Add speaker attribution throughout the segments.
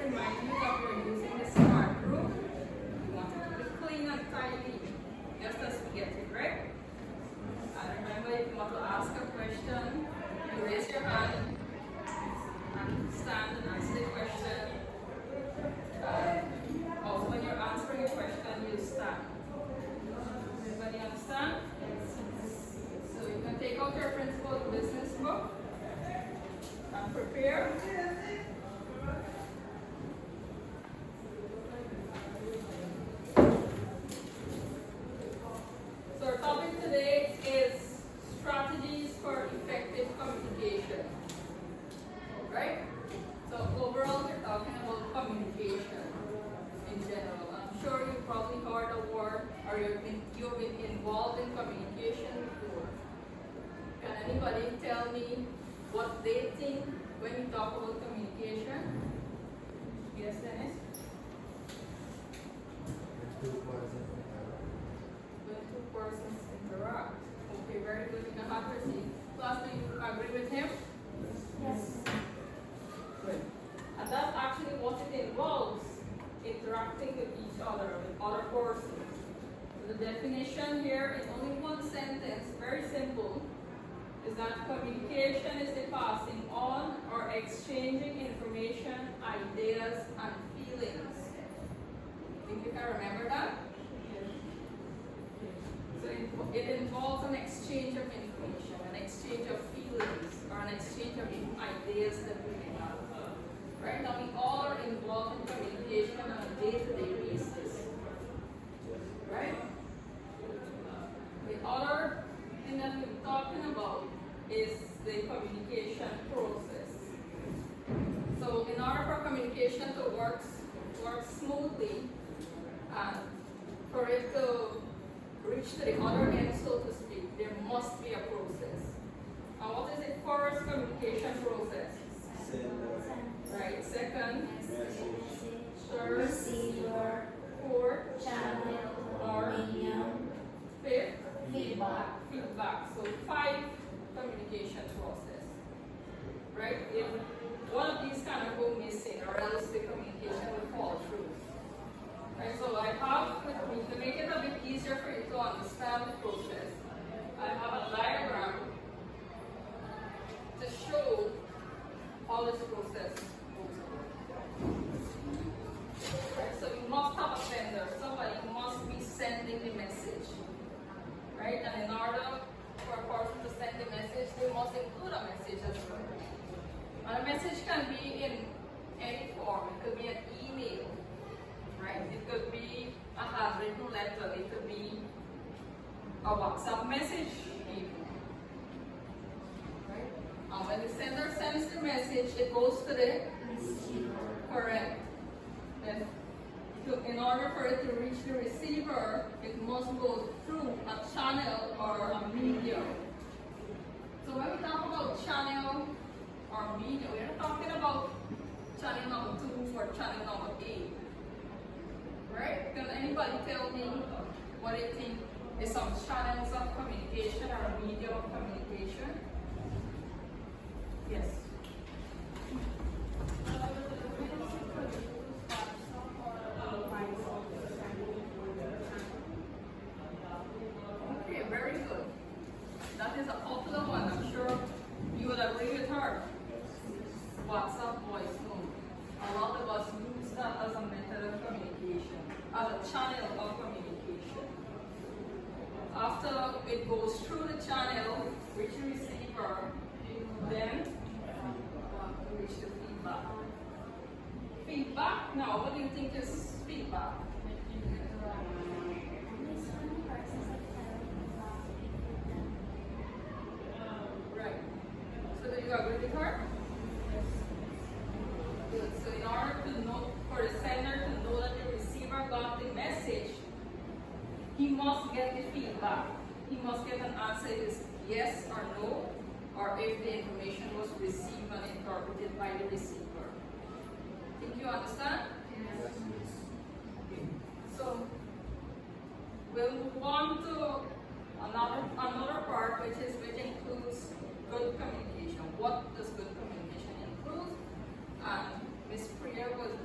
Speaker 1: remind you that we're using the smart room. We want it to be clean and tidy, just as we get it, right? And remember, if you want to ask a question, you raise your hand and stand and answer the question. Also, when you're answering a question, you stand. Everybody understand? So you can take out your principal business book and prepare. So our topic today is strategies for effective communication. Right? So overall, we're talking about communication in general. I'm sure you've probably heard a word or you've been involved in communication before. Can anybody tell me what they think when we talk about communication? Yes, Dennis? When two persons interact. Okay, very good. You can have proceed. Class, do you agree with him?
Speaker 2: Yes.
Speaker 1: Good. And that's actually what it involves, interacting with each other, with other persons. So the definition here in only one sentence, very simple, is that communication is the passing on or exchanging information, ideas, and feelings. Think you can remember that? So it involves an exchange of information, an exchange of feelings, or an exchange of ideas that we may have. Right? Now we all are involved in communication on a day-to-day basis. Right? The other thing that we're talking about is the communication process. So in order for communication to work smoothly and for it to reach to the other end, so to speak, there must be a process. And what is the first communication process? Right, second, third,
Speaker 2: Receiver,
Speaker 1: fourth,
Speaker 2: channel,
Speaker 1: or
Speaker 2: medium,
Speaker 1: fifth,
Speaker 2: feedback.
Speaker 1: So 5 communication process. Right? If one of these kind of go missing, or else the communication will fall through. Right? So I have with me, to make it a bit easier for you to understand the process, I have a diagram to show how this process goes. Right? So you must have a sender. Somebody must be sending the message. Right? And in order for a person to send the message, they must include a message as well. And a message can be in any form. It could be an email. Right? It could be a handwritten letter. It could be a WhatsApp message even. Right? And when the sender sends the message, it goes to the
Speaker 2: Receiver.
Speaker 1: correct. Then, in order for it to reach the receiver, it must go through a channel or a medium. So when we talk about channel or medium, we're not talking about channel number 2 or channel number 8. Right? Can anybody tell me what they think is some channels of communication or a medium of communication? Yes. Okay, very good. That is a popular one. I'm sure you would agree with her. WhatsApp voice note. A lot of us use that as a method of communication, as a channel of communication. After it goes through the channel, reach the receiver, then we reach the feedback. Feedback? Now, what do you think is feedback? Right. So do you agree with her? Good. So in order to know, for the sender to know that the receiver got the message, he must get the feedback. He must get an answer is yes or no, or if the information was received and interpreted by the receiver. Think you understand?
Speaker 2: Yes.
Speaker 1: So we'll move on to another part which includes good communication. What does good communication include? And Ms. Preya will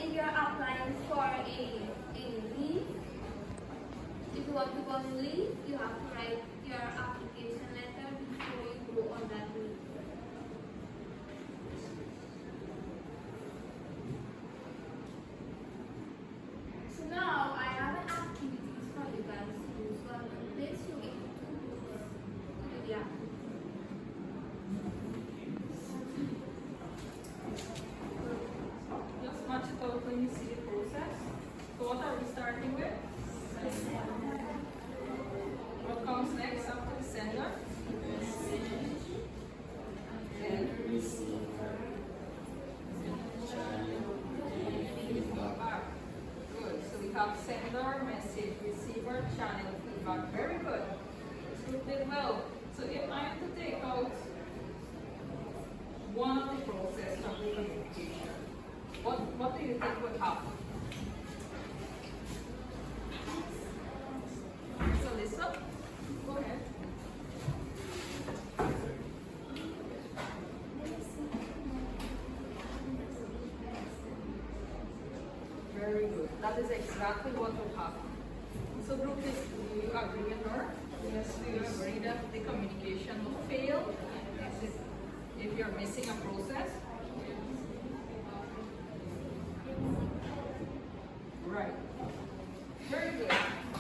Speaker 2: say you're applying for a leave. If you want to go on leave, you have to write your application letter before you go on that leave. So now I have an activities for you guys to do. So I'm going to place you in two groups to do the activity.
Speaker 1: Just match it out when you see the process. So what are we starting with? What comes next after the sender? Then feedback. Good. So we have sender, message, receiver, channel, feedback. Very good. This group did well. So if I am to take out one of the process of the communication, what do you think would happen? So listen. Go ahead. Very good. That is exactly what will happen. So group is, do you agree with her? Yes, do you agree that the communication will fail if you're missing a process? Right. Very good.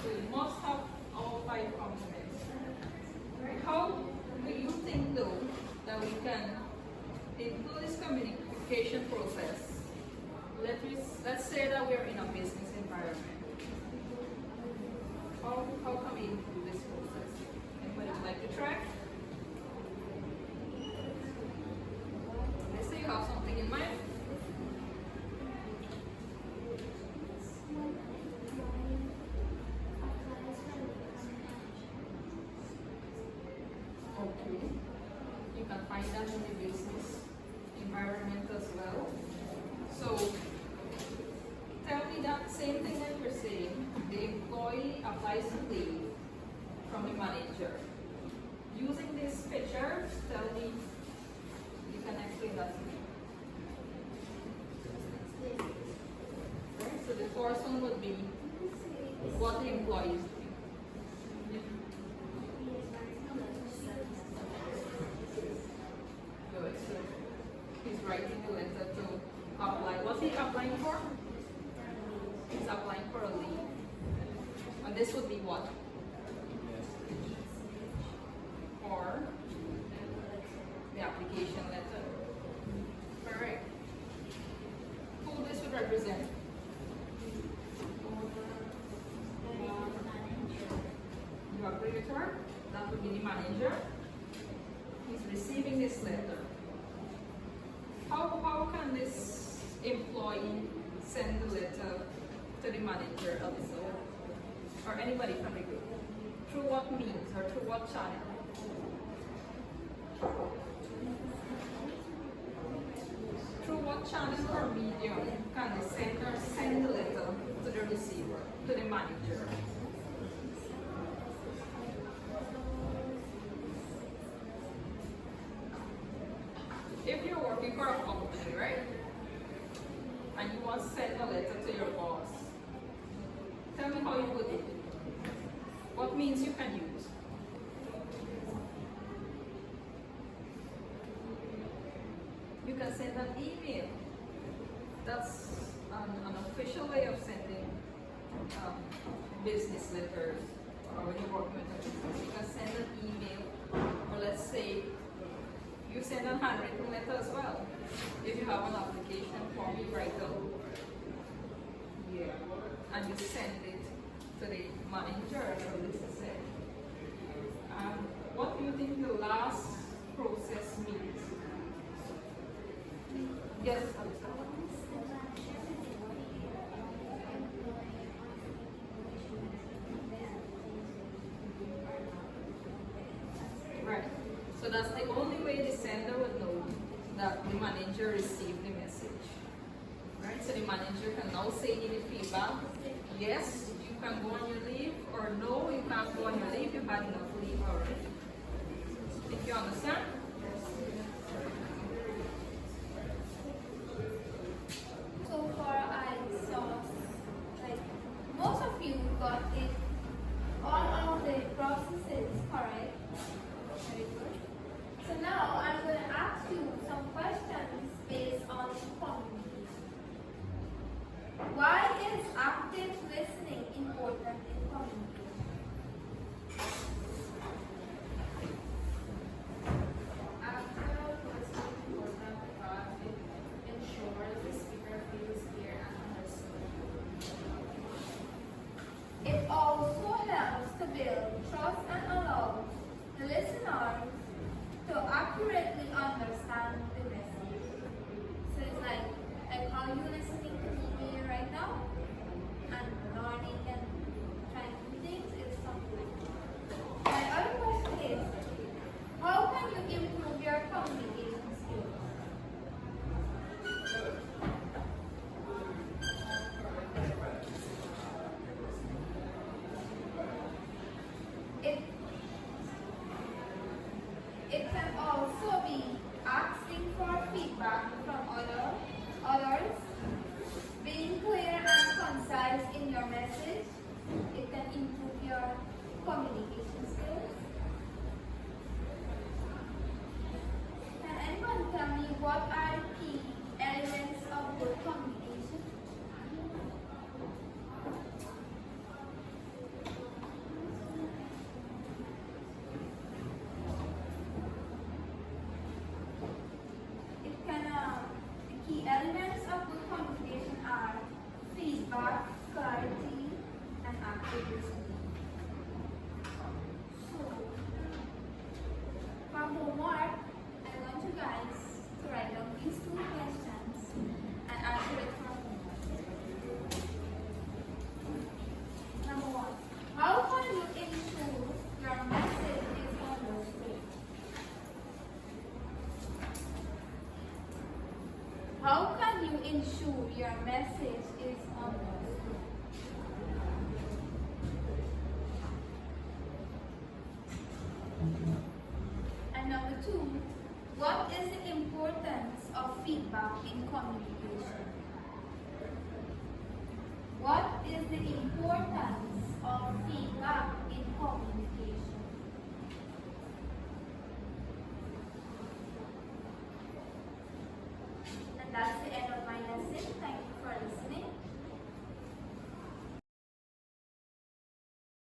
Speaker 1: So you must have all 5 components. Right. How do you think though that we can improve this communication process? Let's say that we're in a business environment. How can we improve this process? Anybody would like to try? Let's say you have something in mind. Okay. You can find that in the business environment as well. So tell me that same thing that you're saying. The employee applies to leave from the manager. Using this picture, tell me, you can explain that to me. Right? So the first one would be what the employee is doing. Good. So he's writing the letter to apply. What's he applying for? He's applying for a leave. And this would be what? Or the application letter. Correct. Who this would represent? You agree with her? That would be the manager. He's receiving this letter. How can this employee send the letter to the manager, Alyssa, or anybody from the group? Through what means or through what channel? Through what channel or medium can the sender send the letter to the receiver, to the manager? If you're working for a company, right? And you want to send a letter to your boss, tell me how you would do it. What means you can use? You can send an email. That's an official way of sending business letters, or when you're working with a business. You can send an email, or let's say you send a handwritten letter as well. If you have an application form, you write out. Yeah. And you send it to the manager, or this is it. What do you think the last process means? Yes, Alisa. Right. So that's the only way the sender would know that the manager received the message. Right? So the manager can now say in the feedback, yes, you can go on your leave, or no, you can't go on your leave, you've had enough leave already. Think you understand?
Speaker 2: So far, I accurately understand the message. So it's like how you listening to me right now and learning and trying to do things is something like that. My other question is, how can you improve your communication skills? It, it can also be asking for feedback from others, being clear and concise in your message. It can improve your communication skills. Can anyone tell me what are the key elements of good communication? The key elements of good communication are feedback, clarity, and active listening. So, for homework, I want you guys to write down these two questions and answer it for homework. Number one, how can you ensure your message is understood? How can you ensure your message is understood? And number two, what is the importance of feedback in communication? What is the importance of feedback in communication? And that's it.